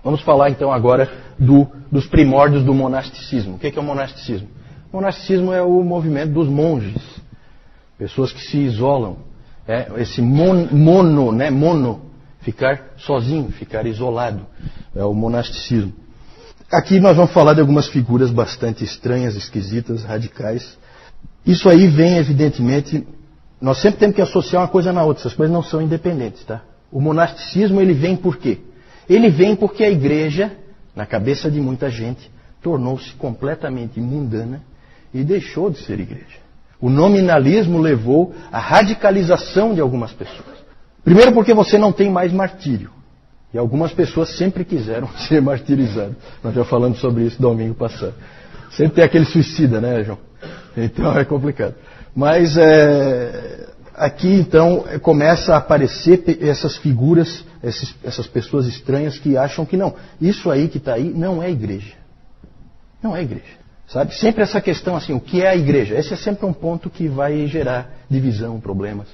Vamos falar então agora dos primórdios do monasticismo. O que é o monasticismo? O monasticismo é o movimento dos monges, pessoas que se isolam. Esse mono, ficar sozinho, ficar isolado, é o monasticismo. Aqui nós vamos falar de algumas figuras bastante estranhas, esquisitas, radicais. Isso aí vem, evidentemente, nós sempre temos que associar uma coisa na outra, essas coisas não são independentes, tá? O monasticismo, ele vem por quê? Ele vem porque a igreja, na cabeça de muita gente, tornou-se completamente mundana e deixou de ser igreja. O nominalismo levou à radicalização de algumas pessoas. Primeiro porque você não tem mais martírio. E algumas pessoas sempre quiseram ser martirizadas. Nós já falamos sobre isso domingo passado. Sempre tem aquele suicida, né, João? Então é complicado. Mas aqui então começa a aparecer essas figuras, essas pessoas estranhas que acham que não. Isso aí que está aí não é igreja. Não é igreja. Sabe? Sempre essa questão assim, o que é a igreja? Esse é sempre um ponto que vai gerar divisão, problemas.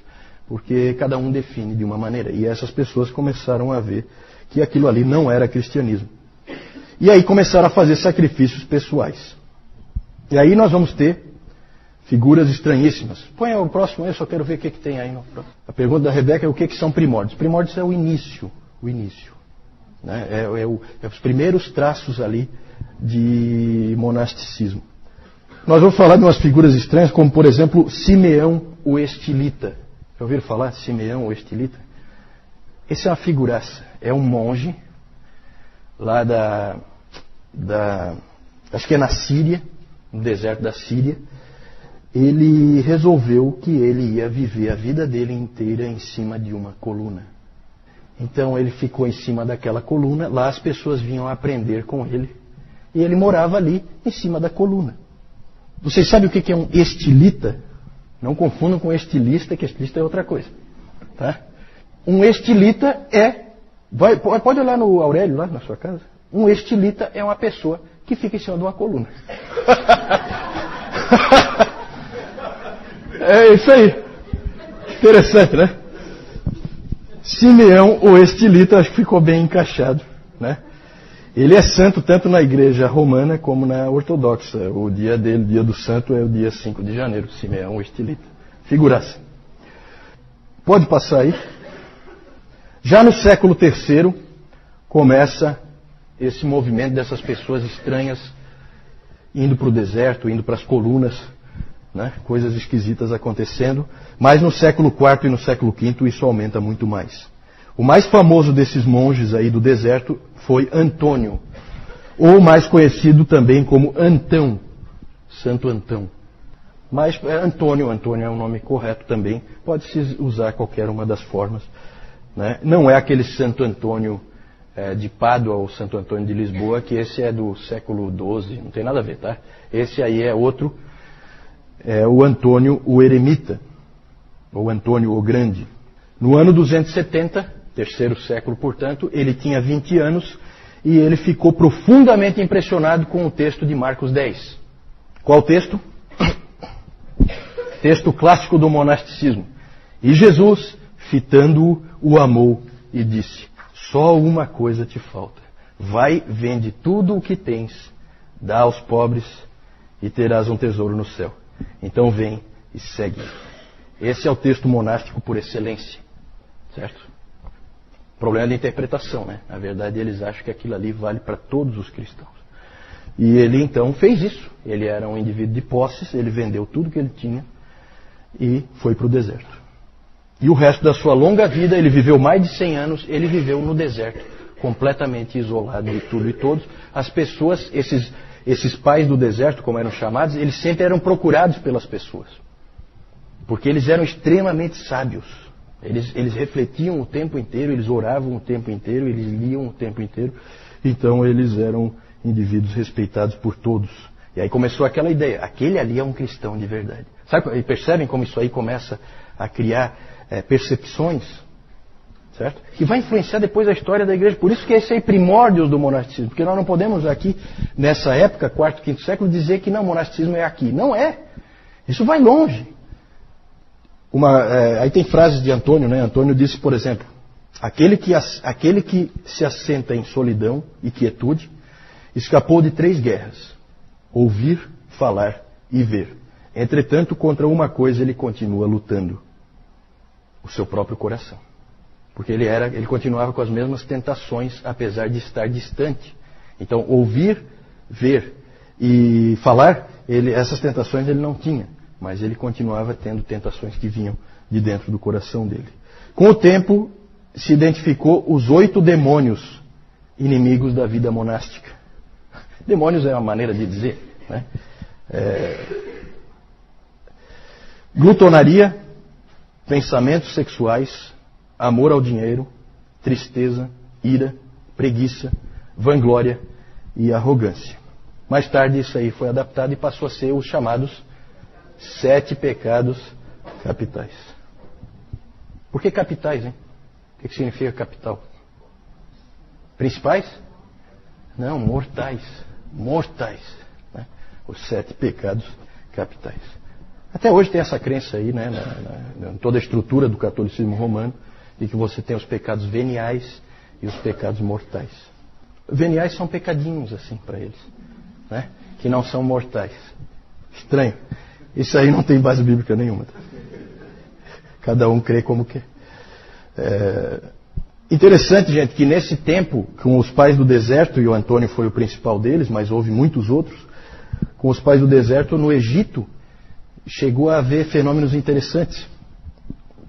Porque cada um define de uma maneira. E essas pessoas começaram a ver que aquilo ali não era cristianismo. E aí começaram a fazer sacrifícios pessoais. E aí nós vamos ter figuras estranhíssimas. Põe o próximo aí, eu só quero ver o que tem aí no próximo. A pergunta da Rebeca é o que são primórdios. Primórdios é o início. O início. Né? É os primeiros traços ali de monasticismo. Nós vamos falar de umas figuras estranhas, como por exemplo Simeão o Estilita. Já ouviram falar de Simeão o Estilita? Esse é uma figuraça. É um monge lá acho que é na Síria, no deserto da Síria. Ele resolveu que ele ia viver a vida dele inteira em cima de uma coluna. Então ele ficou em cima daquela coluna, lá as pessoas vinham aprender com ele. E ele morava ali, em cima da coluna. Vocês sabem o que é um estilita? Não confundam com estilista, que estilista é outra coisa. Tá? Um estilita pode olhar no Aurélio, lá na sua casa. Um estilita é uma pessoa que fica em cima de uma coluna. É isso aí. Interessante, né? Simeão o Estilita, acho que ficou bem encaixado, né? Ele é santo tanto na igreja romana como na ortodoxa. O dia dele, o dia do santo, é o dia 5 de janeiro. Simeão o Estilita. Figuraça. Pode passar aí. Já no século III, começa esse movimento dessas pessoas estranhas indo para o deserto, indo para as colunas, né? Coisas esquisitas acontecendo. Mas no século IV e no século V isso aumenta muito mais. O mais famoso desses monges aí do deserto foi Antônio, ou mais conhecido também como Antão, Santo Antão. Mas Antônio é um nome correto também, pode-se usar qualquer uma das formas. Né? Não é aquele Santo Antônio de Pádua ou Santo Antônio de Lisboa, que esse é do século XII, não tem nada a ver, tá? Esse aí é outro, é o Antônio o Eremita, ou Antônio o Grande. No ano 270, terceiro século, portanto, ele tinha 20 anos e ele ficou profundamente impressionado com o texto de Marcos 10. Qual texto? Texto clássico do monasticismo. E Jesus, fitando-o, o amou e disse: só uma coisa te falta. Vai, vende tudo o que tens, dá aos pobres e terás um tesouro no céu. Então vem e segue. Esse é o texto monástico por excelência. Certo? Problema de interpretação, né? Na verdade, eles acham que aquilo ali vale para todos os cristãos. E ele então fez isso. Ele era um indivíduo de posses, ele vendeu tudo que ele tinha e foi para o deserto. E o resto da sua longa vida, ele viveu mais de 100 anos, ele viveu no deserto, completamente isolado de tudo e todos. As pessoas, esses pais do deserto, como eram chamados, eles sempre eram procurados pelas pessoas. Porque eles eram extremamente sábios. Eles refletiam o tempo inteiro, eles oravam o tempo inteiro, eles liam o tempo inteiro. Então eles eram indivíduos respeitados por todos. E aí começou aquela ideia, aquele ali é um cristão de verdade. Sabe, percebem como isso aí começa a criar percepções? Certo? Que vai influenciar depois a história da igreja. Por isso que esse é primórdios do monasticismo. Porque nós não podemos aqui, nessa época, quarto, quinto século, dizer que não, o monasticismo é aqui. Não é. Isso vai longe. Aí tem frases de Antônio, né? Antônio disse, por exemplo, Aquele que se assenta em solidão e quietude escapou de 3 guerras: ouvir, falar e ver. Entretanto, contra uma coisa ele continua lutando: o seu próprio coração. Porque ele continuava com as mesmas tentações, apesar de estar distante. Então, ouvir, ver e falar, essas tentações ele não tinha. Mas ele continuava tendo tentações que vinham de dentro do coração dele. Com o tempo, se identificou os 8 demônios inimigos da vida monástica. Demônios é uma maneira de dizer, né? Glutonaria, pensamentos sexuais, amor ao dinheiro, tristeza, ira, preguiça, vanglória e arrogância. Mais tarde isso aí foi adaptado e passou a ser os chamados 7 pecados capitais. Por que capitais, hein? O que significa capital? Principais? Não, mortais. Mortais. Né? Os 7 pecados capitais. Até hoje tem essa crença aí, né, em toda a estrutura do catolicismo romano, de que você tem os pecados veniais e os pecados mortais. Veniais são pecadinhos, assim, para eles, né? Que não são mortais. Estranho. Isso aí não tem base bíblica nenhuma. Cada um crê como quer. Interessante, gente, que nesse tempo, com os pais do deserto, e o Antônio foi o principal deles, mas houve muitos outros, com os pais do deserto, no Egito, chegou a haver fenômenos interessantes,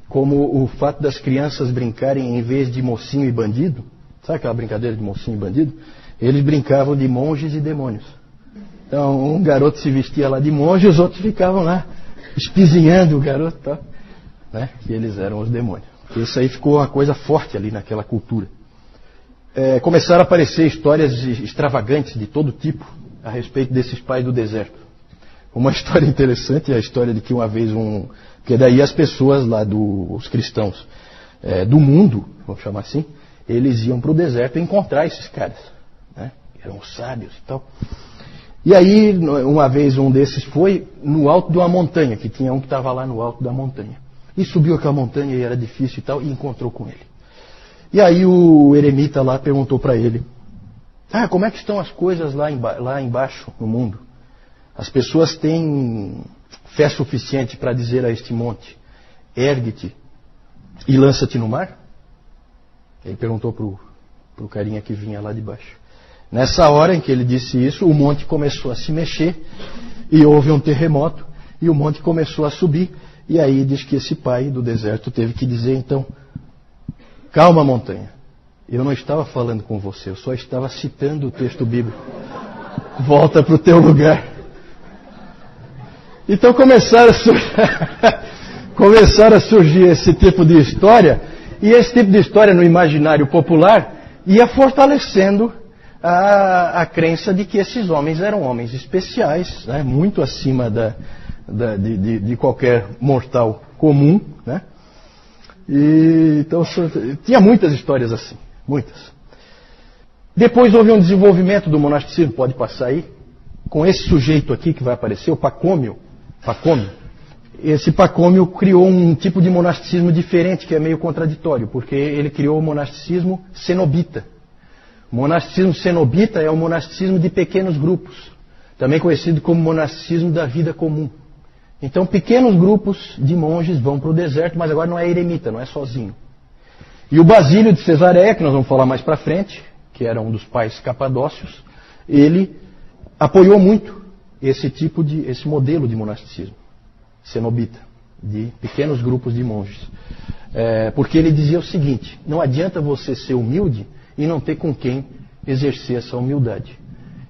como o fato das crianças brincarem, em vez de mocinho e bandido, sabe aquela brincadeira de mocinho e bandido? Eles brincavam de monges e demônios. Então, um garoto se vestia lá de monge e os outros ficavam lá espizinhando o garoto, tá? Né? Que eles eram os demônios. Isso aí ficou uma coisa forte ali naquela cultura. Começaram a aparecer histórias extravagantes de todo tipo a respeito desses pais do deserto. Uma história interessante é a história de que uma vez porque daí as pessoas lá, os cristãos do mundo, vamos chamar assim, eles iam para o deserto encontrar esses caras, né? Eram sábios e tal. E aí, uma vez um desses foi no alto de uma montanha, que tinha um que estava lá no alto da montanha. E subiu aquela montanha e era difícil e tal, e encontrou com ele. E aí o eremita lá perguntou para ele: como é que estão as coisas lá embaixo no mundo? As pessoas têm fé suficiente para dizer a este monte: ergue-te e lança-te no mar? Ele perguntou para o carinha que vinha lá de baixo. Nessa hora em que ele disse isso, o monte começou a se mexer e houve um terremoto e o monte começou a subir. E aí diz que esse pai do deserto teve que dizer então: calma, montanha, eu não estava falando com você, eu só estava citando o texto bíblico. Volta para o teu lugar. Então começaram a surgir esse tipo de história, e esse tipo de história no imaginário popular ia fortalecendo a crença de que esses homens eram homens especiais, né, muito acima de qualquer mortal comum, né? E, então tinha muitas histórias assim, muitas. Depois houve um desenvolvimento do monasticismo, pode passar aí, com esse sujeito aqui que vai aparecer, o Pacômio. Esse Pacômio criou um tipo de monasticismo diferente, que é meio contraditório, porque ele criou o monasticismo cenobita. O monasticismo cenobita é o monasticismo de pequenos grupos, também conhecido como monasticismo da vida comum. Então, pequenos grupos de monges vão para o deserto, mas agora não é eremita, não é sozinho. E o Basílio de Cesareia, que nós vamos falar mais para frente, que era um dos pais capadócios, ele apoiou muito esse modelo de monasticismo cenobita, de pequenos grupos de monges. Porque ele dizia o seguinte: não adianta você ser humilde e não ter com quem exercer essa humildade.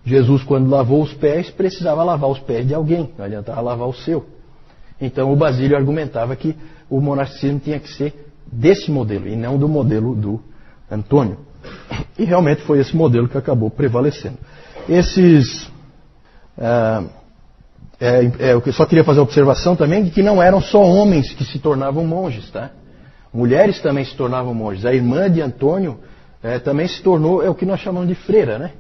Jesus, quando lavou os pés, precisava lavar os pés de alguém, não adiantava lavar o seu. Então o Basílio argumentava que o monasticismo tinha que ser desse modelo, e não do modelo do Antônio. E realmente foi esse modelo que acabou prevalecendo. Eu só queria fazer a observação também de que não eram só homens que se tornavam monges, tá? Mulheres também se tornavam monges. A irmã de Antônio também se tornou, é o que nós chamamos de freira, né?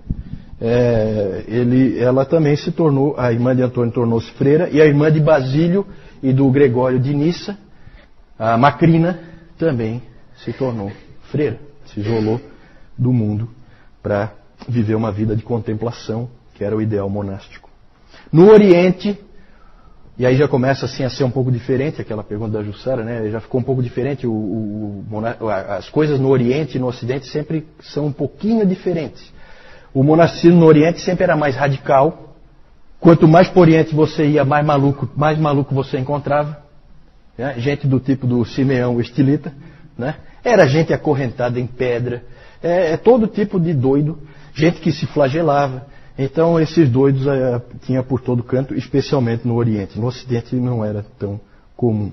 Ela também se tornou, a irmã de Antônio tornou-se freira, e a irmã de Basílio e do Gregório de Nissa, a Macrina, também se tornou freira, se isolou do mundo para viver uma vida de contemplação, que era o ideal monástico. No Oriente, e aí já começa assim a ser um pouco diferente, aquela pergunta da Jussara, né? Já ficou um pouco diferente. As coisas no Oriente e no Ocidente sempre são um pouquinho diferentes. O monasticismo no Oriente sempre era mais radical. Quanto mais para o Oriente você ia, mais maluco você encontrava. Né? Gente do tipo do Simeão o Estilita. Né? Era gente acorrentada em pedra. Todo tipo de doido. Gente que se flagelava. Então esses doidos tinha por todo canto, especialmente no Oriente. No Ocidente não era tão comum.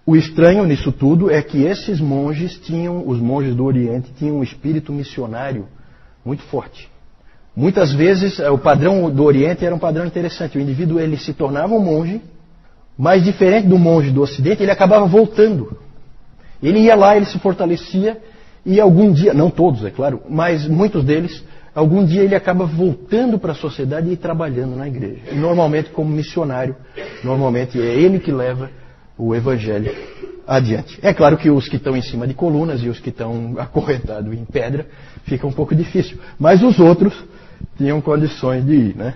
O estranho nisso tudo é que esses monges os monges do Oriente tinham um espírito missionário muito forte. Muitas vezes o padrão do Oriente era um padrão interessante. O indivíduo ele se tornava um monge, mas diferente do monge do Ocidente, ele acabava voltando. Ele ia lá, ele se fortalecia e algum dia, não todos é claro, mas muitos deles, algum dia ele acaba voltando para a sociedade e trabalhando na igreja. E normalmente como missionário, normalmente é ele que leva o evangelho adiante. É claro que os que estão em cima de colunas e os que estão acorrentados em pedra fica um pouco difícil. Mas os outros tinham condições de ir, né?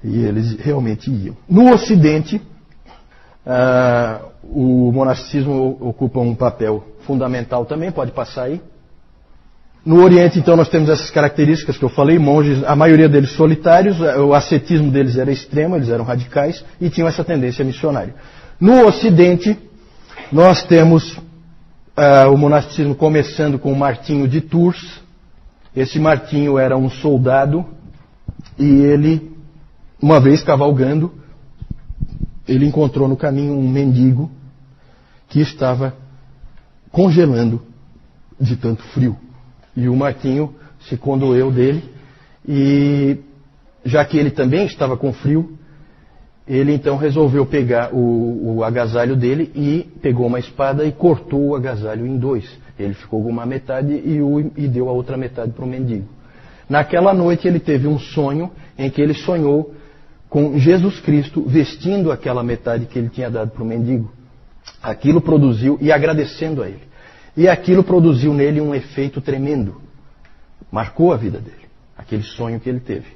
E eles realmente iam. No Ocidente, o monasticismo ocupa um papel fundamental também, pode passar aí. No Oriente, então, nós temos essas características que eu falei, monges, a maioria deles solitários, o ascetismo deles era extremo, eles eram radicais e tinham essa tendência missionária. No Ocidente, nós temos o monasticismo começando com Martinho de Tours. Esse Martinho era um soldado e ele, uma vez cavalgando, ele encontrou no caminho um mendigo que estava congelando de tanto frio. E o Martinho se condoeu dele e, já que ele também estava com frio, ele então resolveu pegar o agasalho dele e pegou uma espada e cortou o agasalho em dois. Ele ficou com uma metade e deu a outra metade para o mendigo. Naquela noite ele teve um sonho em que ele sonhou com Jesus Cristo vestindo aquela metade que ele tinha dado para o mendigo. Aquilo produziu, e agradecendo a ele. E aquilo produziu nele um efeito tremendo. Marcou a vida dele, aquele sonho que ele teve.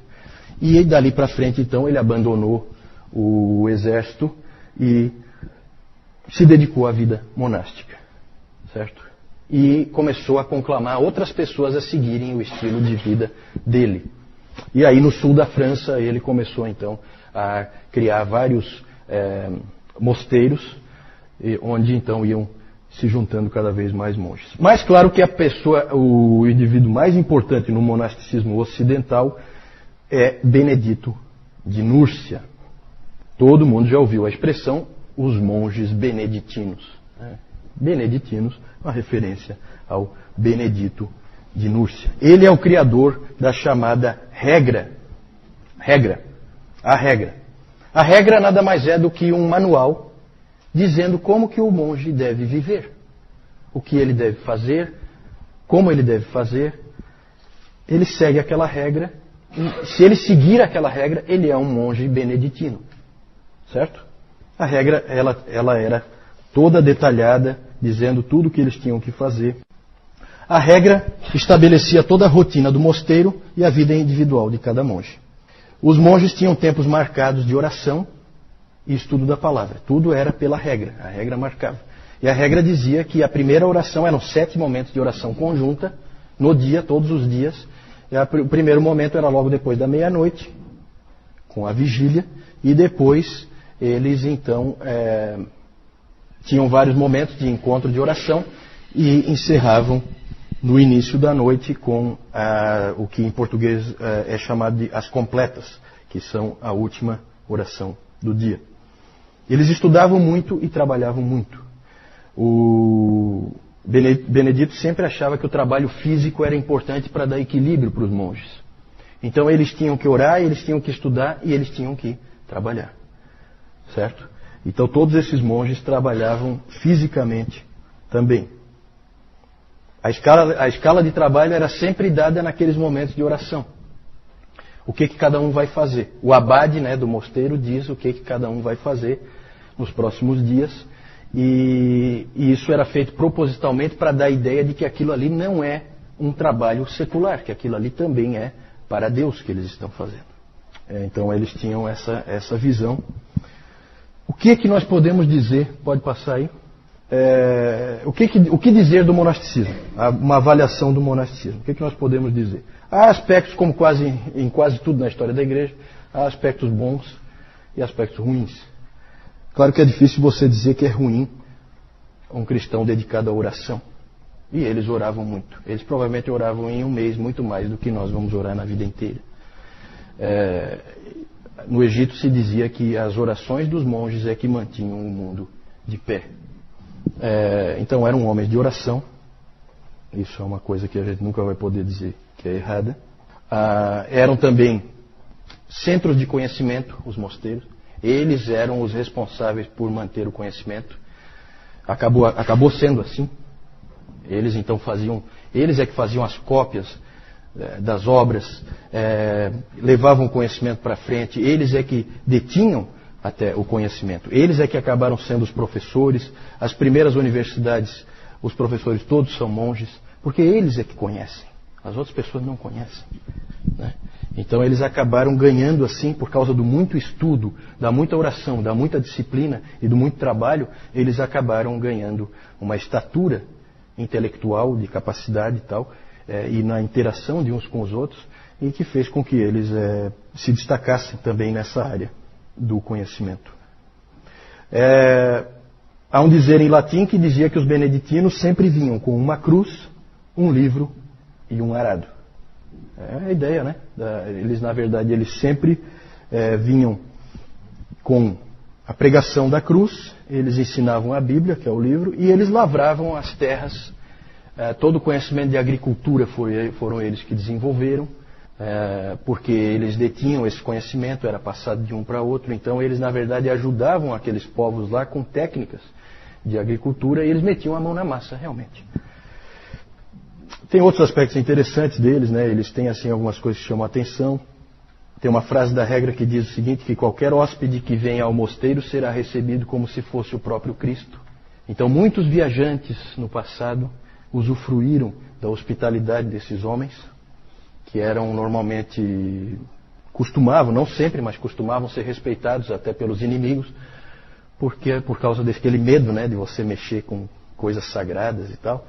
E dali para frente, então, ele abandonou o exército e se dedicou à vida monástica, certo? E começou a conclamar outras pessoas a seguirem o estilo de vida dele. E aí no sul da França ele começou então a criar vários mosteiros, onde então iam se juntando cada vez mais monges. Mas claro que o indivíduo mais importante no monasticismo ocidental é Benedito de Núrcia. Todo mundo já ouviu a expressão os monges beneditinos. Beneditinos, uma referência ao Benedito de Núrcia. Ele é o criador da chamada regra. A regra. A regra nada mais é do que um manual dizendo como que o monge deve viver. O que ele deve fazer, como ele deve fazer. Ele segue aquela regra. Se ele seguir aquela regra, ele é um monge beneditino. Certo? A regra, ela era toda detalhada, dizendo tudo o que eles tinham que fazer. A regra estabelecia toda a rotina do mosteiro e a vida individual de cada monge. Os monges tinham tempos marcados de oração e estudo da palavra. Tudo era pela regra. A regra marcava. E a regra dizia que a primeira oração eram 7 momentos de oração conjunta, no dia, todos os dias. O primeiro momento era logo depois da meia-noite, com a vigília, e depois eles então tinham vários momentos de encontro de oração e encerravam no início da noite com o que em português é chamado de as completas, que são a última oração do dia. Eles estudavam muito e trabalhavam muito. O Benedito sempre achava que o trabalho físico era importante para dar equilíbrio para os monges. Então eles tinham que orar, eles tinham que estudar e eles tinham que trabalhar. Certo? Então todos esses monges trabalhavam fisicamente também. A escala de trabalho era sempre dada naqueles momentos de oração. O que cada um vai fazer? O abade, do mosteiro diz o que cada um vai fazer nos próximos dias. E isso era feito propositalmente para dar a ideia de que aquilo ali não é um trabalho secular, que aquilo ali também é para Deus que eles estão fazendo. Então eles tinham essa visão. O que nós podemos dizer? Pode passar aí. O que dizer do monasticismo? Uma avaliação do monasticismo. O que nós podemos dizer? Há aspectos, como em quase tudo na história da igreja, há aspectos bons e aspectos ruins. Claro que é difícil você dizer que é ruim um cristão dedicado à oração. E eles oravam muito. Eles provavelmente oravam em um mês muito mais do que nós vamos orar na vida inteira. No Egito se dizia que as orações dos monges é que mantinham o mundo de pé. Então eram homens de oração. Isso é uma coisa que a gente nunca vai poder dizer que é errada. Eram também centros de conhecimento, os mosteiros. Eles eram os responsáveis por manter o conhecimento. Acabou sendo assim. Eles então eles é que faziam as cópias das obras, levavam o conhecimento para frente, eles é que detinham até o conhecimento. Eles é que acabaram sendo os professores. As primeiras universidades, os professores todos são monges, porque eles é que conhecem. As outras pessoas não conhecem, né? Então eles acabaram ganhando assim, por causa do muito estudo, da muita oração, da muita disciplina e do muito trabalho, eles acabaram ganhando uma estatura intelectual, de capacidade e tal, e na interação de uns com os outros, e que fez com que eles se destacassem também nessa área do conhecimento. Há um dizer em latim que dizia que os beneditinos sempre vinham com uma cruz, um livro e um arado. É a ideia, né? Eles, na verdade, eles sempre vinham com a pregação da cruz, eles ensinavam a Bíblia, que é o livro, e eles lavravam as terras. Todo o conhecimento de agricultura foram eles que desenvolveram, porque eles detinham esse conhecimento, era passado de um para outro. Então eles, na verdade, ajudavam aqueles povos lá com técnicas de agricultura e eles metiam a mão na massa, realmente. Tem outros aspectos interessantes deles, né? Eles têm assim algumas coisas que chamam a atenção. Tem uma frase da regra que diz o seguinte, que qualquer hóspede que venha ao mosteiro será recebido como se fosse o próprio Cristo. Então muitos viajantes no passado usufruíram da hospitalidade desses homens, que eram normalmente, não sempre, mas costumavam ser respeitados até pelos inimigos, porque por causa daquele medo, né, de você mexer com coisas sagradas e tal.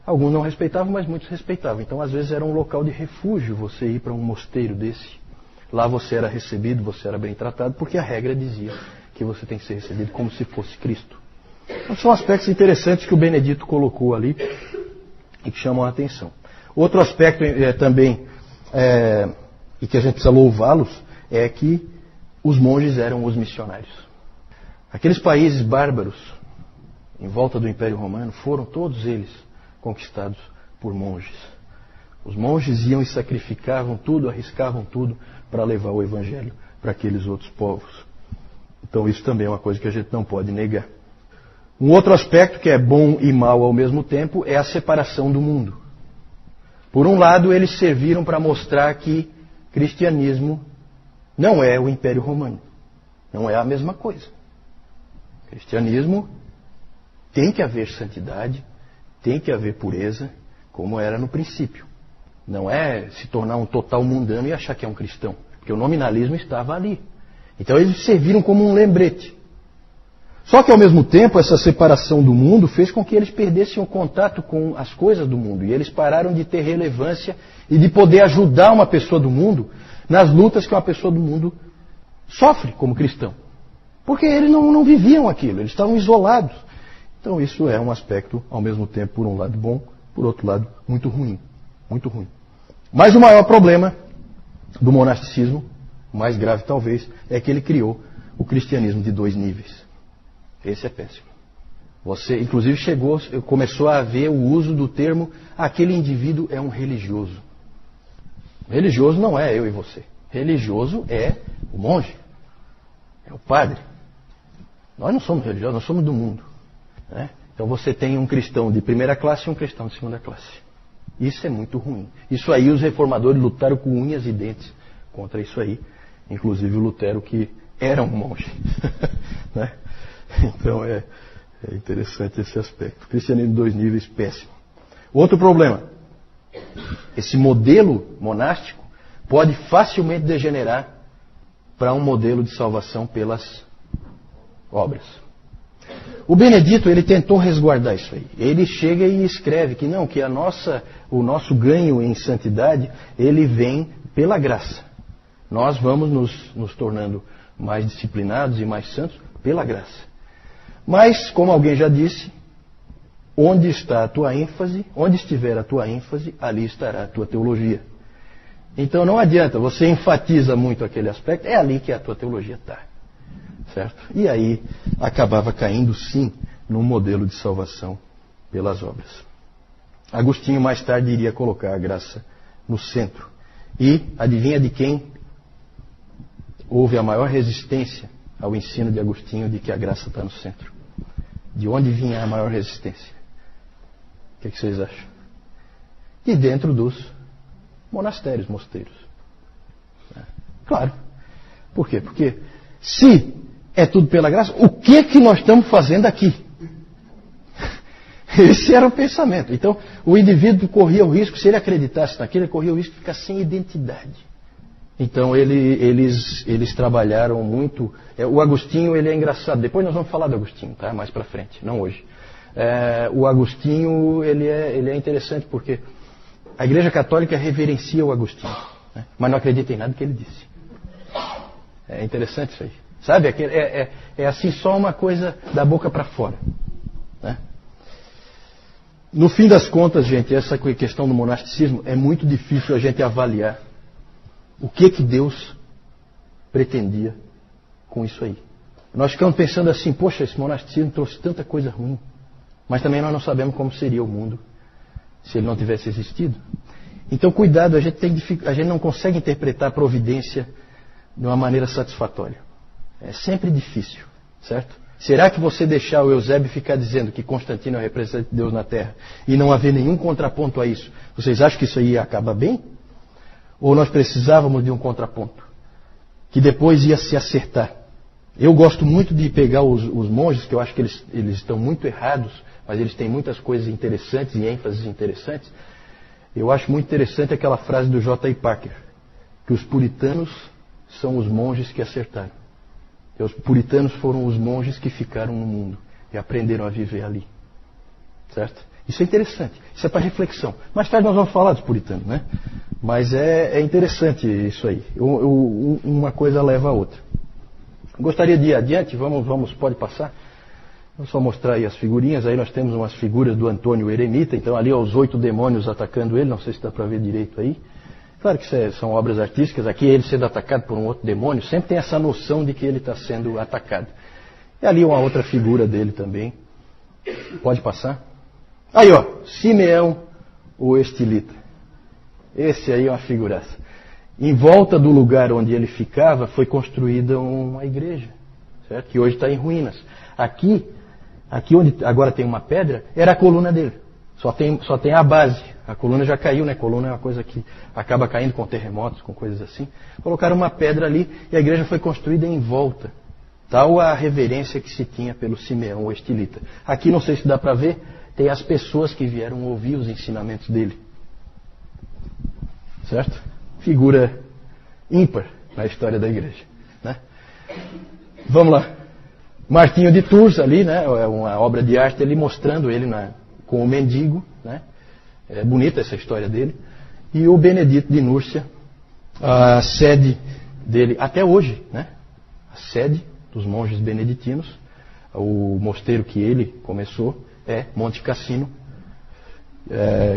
Alguns não respeitavam, mas muitos respeitavam. Então, às vezes, era um local de refúgio você ir para um mosteiro desse. Lá você era recebido, você era bem tratado, porque a regra dizia que você tem que ser recebido como se fosse Cristo. Então, são aspectos interessantes que o Benedito colocou ali e que chamam a atenção. Outro aspecto também, e que a gente precisa louvá-los, é que os monges eram os missionários. Aqueles países bárbaros em volta do Império Romano foram todos eles conquistados por monges. Os monges iam e sacrificavam tudo, arriscavam tudo para levar o Evangelho para aqueles outros povos. Então isso também é uma coisa que a gente não pode negar. Um outro aspecto que é bom e mau ao mesmo tempo é a separação do mundo. Por um lado, eles serviram para mostrar que cristianismo não é o Império Romano. Não é a mesma coisa. Cristianismo tem que haver santidade, tem que haver pureza, como era no princípio. Não é se tornar um total mundano e achar que é um cristão, porque o nominalismo estava ali. Então eles serviram como um lembrete. Só que ao mesmo tempo essa separação do mundo fez com que eles perdessem o contato com as coisas do mundo. E eles pararam de ter relevância e de poder ajudar uma pessoa do mundo nas lutas que uma pessoa do mundo sofre como cristão. Porque eles não viviam aquilo, eles estavam isolados. Então isso é um aspecto, ao mesmo tempo, por um lado bom, por outro lado, muito ruim. Muito ruim. Mas o maior problema do monasticismo, o mais grave talvez, é que ele criou o cristianismo de 2 níveis. Esse é péssimo. Você, inclusive, começou a haver o uso do termo, aquele indivíduo é um religioso. Religioso não é eu e você. Religioso é o monge, é o padre. Nós não somos religiosos, nós somos do mundo. Né? Então você tem um cristão de primeira classe e um cristão de segunda classe. Isso é muito ruim. Isso aí os reformadores lutaram com unhas e dentes contra isso aí. Inclusive o Lutero, que era um monge. Né? Então É interessante esse aspecto. Cristianismo 2 níveis, péssimo. Outro problema. Esse modelo monástico pode facilmente degenerar para um modelo de salvação pelas obras. O Benedito, ele tentou resguardar isso aí. Ele chega e escreve que não, que o nosso ganho em santidade, ele vem pela graça. Nós vamos nos tornando mais disciplinados e mais santos pela graça. Mas, como alguém já disse, onde está a tua ênfase, onde estiver a tua ênfase, ali estará a tua teologia. Então não adianta, você enfatiza muito aquele aspecto, é ali que a tua teologia está. Certo? E aí acabava caindo sim num modelo de salvação pelas obras. Agostinho mais tarde iria colocar a graça no centro. E adivinha de quem houve a maior resistência ao ensino de Agostinho de que a graça está no centro? De onde vinha a maior resistência? O que vocês acham? De dentro dos monastérios, mosteiros. Claro. Por quê? Porque se é tudo pela graça, o que nós estamos fazendo aqui? Esse era o pensamento. Então, o indivíduo corria o risco, se ele acreditasse naquilo, ele corria o risco de ficar sem identidade. Então, eles trabalharam muito. O Agostinho, ele é engraçado. Depois nós vamos falar do Agostinho, tá? Mais para frente, não hoje. O Agostinho, ele é interessante porque a Igreja Católica reverencia o Agostinho, né? Mas não acredita em nada que ele disse. É interessante isso aí. Sabe? É assim só uma coisa da boca para fora. Né? No fim das contas, gente, essa questão do monasticismo é muito difícil a gente avaliar o que Deus pretendia com isso aí. Nós ficamos pensando assim, poxa, esse monasticismo trouxe tanta coisa ruim. Mas também nós não sabemos como seria o mundo se ele não tivesse existido. Então, cuidado, a gente não consegue interpretar a providência de uma maneira satisfatória. É sempre difícil, certo? Será que você deixar o Eusébio ficar dizendo que Constantino é o representante de Deus na Terra e não haver nenhum contraponto a isso, vocês acham que isso aí acaba bem? Ou nós precisávamos de um contraponto que depois ia se acertar? Eu gosto muito de pegar os monges, que eu acho que eles estão muito errados, mas eles têm muitas coisas interessantes e ênfases interessantes. Eu acho muito interessante aquela frase do J.I. Packer, que os puritanos são os monges que acertaram. E os puritanos foram os monges que ficaram no mundo e aprenderam a viver ali. Certo? Isso é interessante. Isso é para reflexão. Mais tarde nós vamos falar dos puritanos, né? Mas é interessante isso aí. Uma coisa leva a outra. Gostaria de ir adiante. Pode passar? Vou só mostrar aí as figurinhas. Aí nós temos umas figuras do Antônio Eremita. Então ali os 8 demônios atacando ele. Não sei se dá para ver direito aí. Claro que são obras artísticas. Aqui ele sendo atacado por um outro demônio. Sempre tem essa noção de que ele está sendo atacado. E ali uma outra figura dele também. Pode passar? Aí ó, Simeão o Estilita. Esse aí é uma figuraça. Em volta do lugar onde ele ficava foi construída uma igreja, certo? Que hoje está em ruínas. Aqui onde agora tem uma pedra, era a coluna dele. Só tem a base. A coluna já caiu, né? A coluna é uma coisa que acaba caindo com terremotos, com coisas assim. Colocaram uma pedra ali e a igreja foi construída em volta. Tal a reverência que se tinha pelo Simeão o Estilita. Aqui, não sei se dá para ver, tem as pessoas que vieram ouvir os ensinamentos dele. Certo? Figura ímpar na história da igreja. Né? Vamos lá. Martinho de Tours ali, né? É uma obra de arte, ele mostrando ele com o mendigo. Né? É bonita essa história dele. E o Benedito de Núrcia, a sede dele, até hoje, né? A sede dos monges beneditinos, o mosteiro que ele começou é Monte Cassino,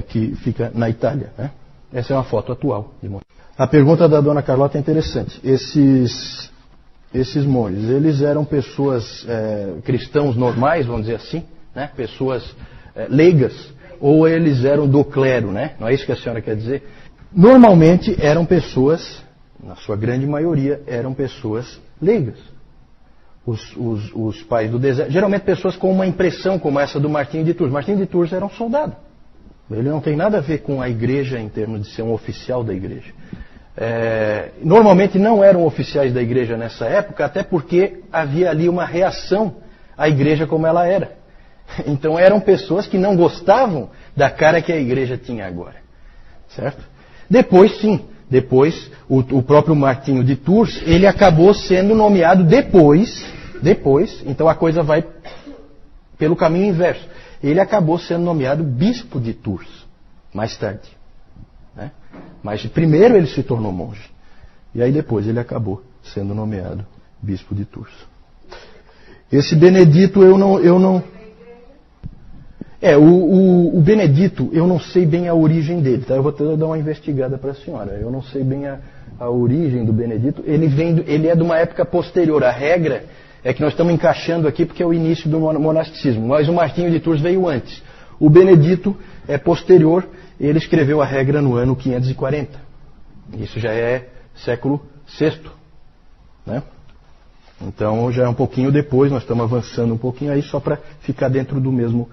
que fica na Itália. Né? Essa é uma foto atual de Monte. A pergunta da dona Carlota é interessante. Esses monges, eles eram pessoas cristãos normais, vamos dizer assim, né? Pessoas leigas, ou eles eram do clero, né? Não é isso que a senhora quer dizer? Normalmente eram pessoas, na sua grande maioria, eram pessoas leigas. Os pais do deserto, geralmente pessoas com uma impressão como essa do Martinho de Tours. Martinho de Tours era um soldado. Ele não tem nada a ver com a igreja em termos de ser um oficial da igreja. Normalmente não eram oficiais da igreja nessa época, até porque havia ali uma reação à igreja como ela era. Então eram pessoas que não gostavam da cara que a igreja tinha agora. Certo? Depois, sim. Depois, o próprio Martinho de Tours, ele acabou sendo nomeado depois, então a coisa vai pelo caminho inverso. Ele acabou sendo nomeado bispo de Tours, mais tarde. Né? Mas primeiro ele se tornou monge. E aí depois ele acabou sendo nomeado bispo de Tours. Esse Benedito eu não... O Benedito, eu não sei bem a origem dele, tá? Eu vou dar uma investigada para a senhora. Eu não sei bem a origem do Benedito. Ele é de uma época posterior. A regra é que nós estamos encaixando aqui porque é o início do monasticismo. Mas o Martinho de Tours veio antes. O Benedito é posterior. Ele escreveu a regra no ano 540. Isso já é século VI. Né? Então já é um pouquinho depois. Nós estamos avançando um pouquinho aí só para ficar dentro do mesmo